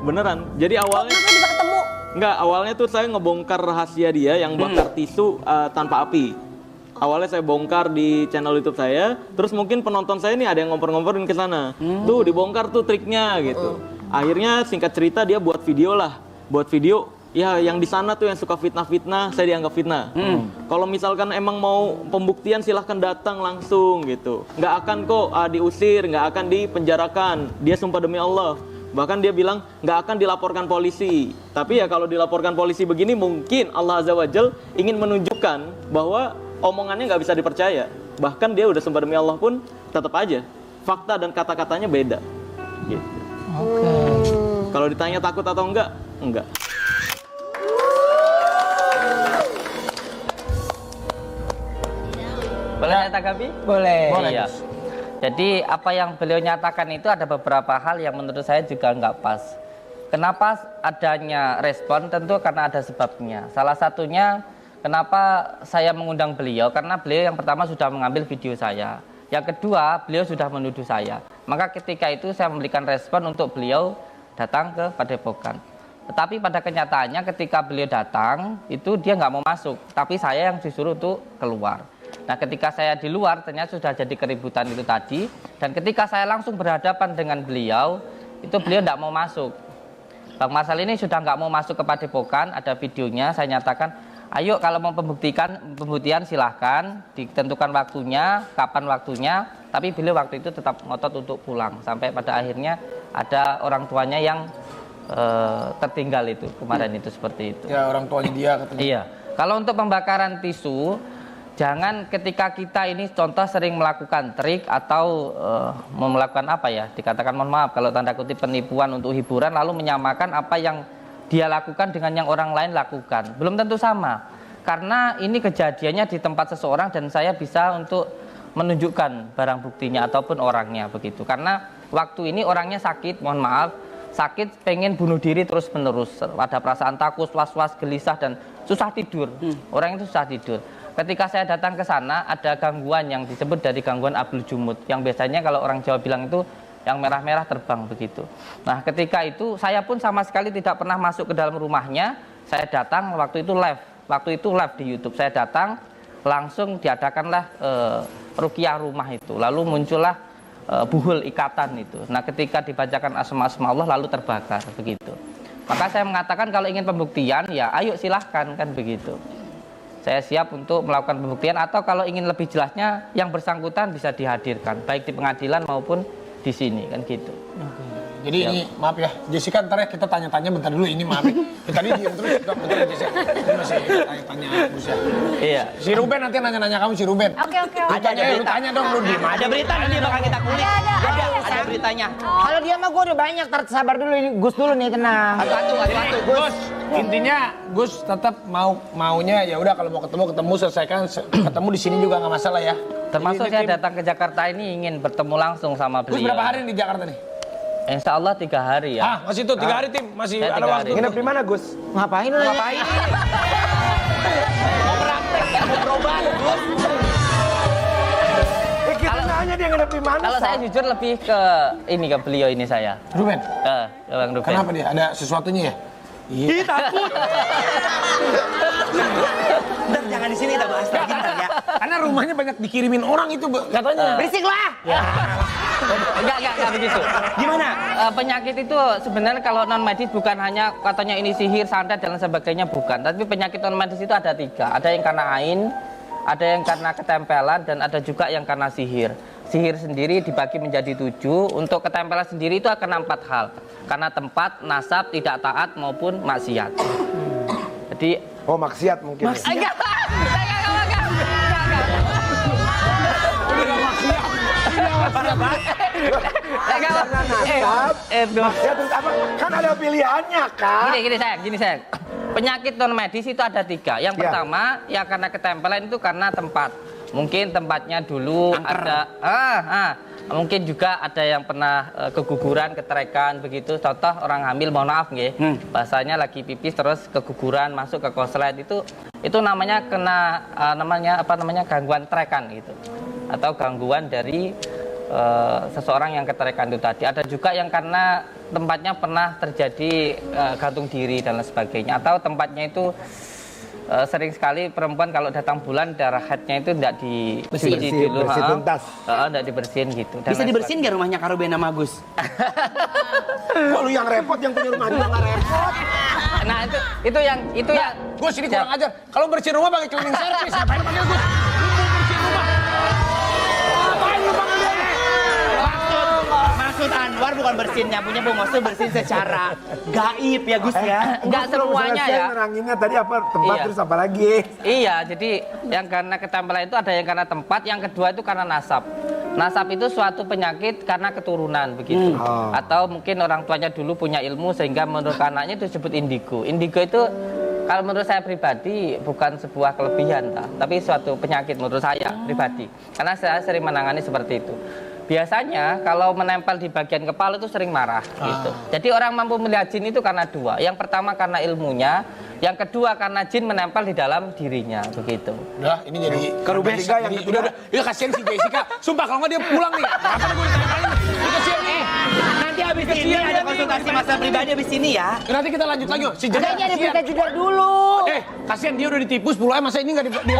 beneran. Jadi awalnya bisa ketemu. enggak, awalnya tuh saya ngebongkar rahasia dia yang bakar tisu tanpa api. Awalnya saya bongkar di channel YouTube saya, terus mungkin penonton saya nih ada yang ngompor-ngomporin ke sana. Tuh dibongkar tuh triknya gitu. Akhirnya singkat cerita dia buat video lah. Buat video, ya yang di sana tuh yang suka fitnah-fitnah, saya dianggap fitnah. Kalau misalkan emang mau pembuktian silahkan datang langsung gitu. Nggak akan kok diusir, nggak akan dipenjarakan. Dia sumpah demi Allah. Bahkan dia bilang nggak akan dilaporkan polisi. Tapi ya kalau dilaporkan polisi begini mungkin Allah Azza wa Jal ingin menunjukkan bahwa omongannya nggak bisa dipercaya. Bahkan dia udah sumpah demi Allah pun tetap aja fakta dan kata-katanya beda. Gitu. Kalau ditanya takut atau enggak? Enggak. Boleh saya tanggapi? Boleh. Iya. Jadi apa yang beliau nyatakan itu ada beberapa hal yang menurut saya juga nggak pas. Kenapa adanya respon? Tentu karena ada sebabnya. Salah satunya kenapa saya mengundang beliau, karena beliau yang pertama sudah mengambil video saya. Yang kedua, beliau sudah menuduh saya. Maka ketika itu saya memberikan respon untuk beliau datang ke Padepokan. Tetapi pada kenyataannya ketika beliau datang, itu dia nggak mau masuk. Tapi saya yang disuruh untuk keluar. Nah ketika saya di luar ternyata sudah jadi keributan itu tadi. Dan ketika saya langsung berhadapan dengan beliau, itu beliau tidak mau masuk. Bang Marsal ini sudah nggak mau masuk ke Padepokan, ada videonya, saya nyatakan, ayo kalau mau pembuktian silahkan, ditentukan waktunya, kapan waktunya. Tapi beliau waktu itu tetap ngotot untuk pulang. Sampai pada akhirnya ada orang tuanya yang tertinggal itu, kemarin itu seperti itu. Ya orang tuanya dia katanya. Iya, kalau untuk pembakaran tisu, jangan ketika kita ini contoh sering melakukan trik atau mau melakukan apa ya, dikatakan mohon maaf kalau tanda kutip penipuan untuk hiburan, lalu menyamakan apa yang dia lakukan dengan yang orang lain lakukan. Belum tentu sama, karena ini kejadiannya di tempat seseorang dan saya bisa untuk menunjukkan barang buktinya ataupun orangnya begitu. Karena waktu ini orangnya sakit, mohon maaf, sakit pengen bunuh diri terus menerus, ada perasaan takut, was-was, gelisah dan susah tidur. Orang itu susah tidur. Ketika saya datang ke sana, ada gangguan yang disebut dari gangguan Abdul Jumud, yang biasanya kalau orang Jawa bilang itu yang merah-merah terbang begitu. Nah ketika itu saya pun sama sekali tidak pernah masuk ke dalam rumahnya. Saya datang waktu itu live di YouTube. Saya datang langsung diadakanlah ruqyah rumah itu, lalu muncullah buhul ikatan itu. Nah ketika dibacakan asma-asma Allah lalu terbakar begitu. Maka saya mengatakan kalau ingin pembuktian ya ayo silahkan kan begitu. Saya siap untuk melakukan pembuktian, atau kalau ingin lebih jelasnya yang bersangkutan bisa dihadirkan baik di pengadilan maupun di sini kan gitu. Jadi ini maaf ya, Jessica ntar ya kita tanya-tanya bentar dulu ini maaf ya. Tadi diam terus, bentar ya Jessica. Ini masih tanya-tanya Gus ya. Iya. Si Ruben nanti nanya-nanya kamu si Ruben. Oke. Lu tanya dong lu di Ada berita nanti bakal kita kulik. Ada beritanya. Kalau dia mah gue udah banyak, sabar dulu ini Gus dulu nih tenang. Satu. Gus, intinya Gus tetap maunya ya udah kalau mau ketemu selesaikan ketemu di sini juga nggak masalah ya. Termasuk Ini saya tim- datang ke Jakarta ini ingin bertemu langsung sama Gus beliau. berapa hari di Jakarta nih? Insya Allah 3 hari ya. Masih tuh 3 hari tim, masih Saya ada 3 waktu. hari. Nginep di mana Gus? Ngapain lu? Ngapain? Mau praktek, mau berobat, Gus. Kita nanya dia nginep di mana? Kalau saya jujur lebih ke ini, ke beliau ini saya. Ruben, Ke Bang Ruben. kenapa dia? Ada sesuatunya ya? Iya. takut. Ntar jangan di sini kita bahas lagi ntar ya. Karena rumahnya banyak dikirimin orang itu katanya. Berisik lah. Enggak begitu. Gimana? Penyakit itu sebenarnya kalau non medis bukan hanya katanya ini sihir, santet dan sebagainya, bukan. Tapi penyakit non medis itu ada 3. Ada yang karena ain, ada yang karena ketempelan, dan ada juga yang karena sihir. Sihir sendiri dibagi menjadi 7. Untuk ketempelan sendiri itu akan 4 hal. Karena tempat, nasab, tidak taat maupun maksiat. Jadi Oh maksiat mungkin. enggak. Maksiat terus apa? Kan ada pilihannya kan. Gini sayang. Penyakit non medis itu ada 3. Yang pertama ya karena ketempelan itu karena tempat. Mungkin tempatnya dulu ada mungkin juga ada yang pernah keguguran, keterekan begitu. Contoh orang hamil, mohon maaf nggih. Bahasanya lagi pipis terus keguguran masuk ke konslet itu namanya kena gangguan terekan gitu. Atau gangguan dari seseorang yang keterekan itu tadi. Ada juga yang karena tempatnya pernah terjadi gantung diri dan lain sebagainya, atau tempatnya itu sering sekali perempuan kalau datang bulan darah haidnya itu tidak dicuci dulu, bersih tuntas. tidak dibersihin gitu. Dan Bisa lain dibersihin gak rumahnya Kak Ruben sama Agus? Kok lu yang repot, yang punya rumah juga nggak repot. sebagainya. Nah itu yang Gus ini kurang ajar. Kalau bersihin rumah pakai cleaning service, ngapain panggil Gus? Lu mau bersihin rumah. Ngapain lu panggil dia? Maksud Anwar bukan bersihin nyapunya Bu, maksud bersihin secara gaib ya Gus ya. nggak semuanya ya. Neranginnya tadi apa tempat Iya. terus apa lagi? Iya, jadi yang karena ketempelan itu ada yang karena tempat, yang kedua itu karena nasab. Nasab itu suatu penyakit karena keturunan begitu. Atau mungkin orang tuanya dulu punya ilmu sehingga menurut anaknya itu disebut indigo. Indigo itu kalau menurut saya pribadi bukan sebuah kelebihan, tapi suatu penyakit menurut saya pribadi. Karena saya sering menangani seperti itu. Biasanya kalau menempel di bagian kepala itu sering marah gitu. Jadi orang mampu melihat jin itu karena dua. Yang pertama karena ilmunya, yang kedua karena jin menempel di dalam dirinya begitu. Udah, ini jadi Ruben yang udah. Ya kasihan si Jessica. Sumpah kalau nggak dia pulang nih. Kenapa gue ditanya-tanya? Ini kasihan. Nanti habis ini ada konsultasi masalah pribadi habis ini ya. Nanti kita lanjut lagi. Si Kayaknya ada Jessica. berita jedar dulu. Kasihan dia udah ditipu 10 masa ini nggak di.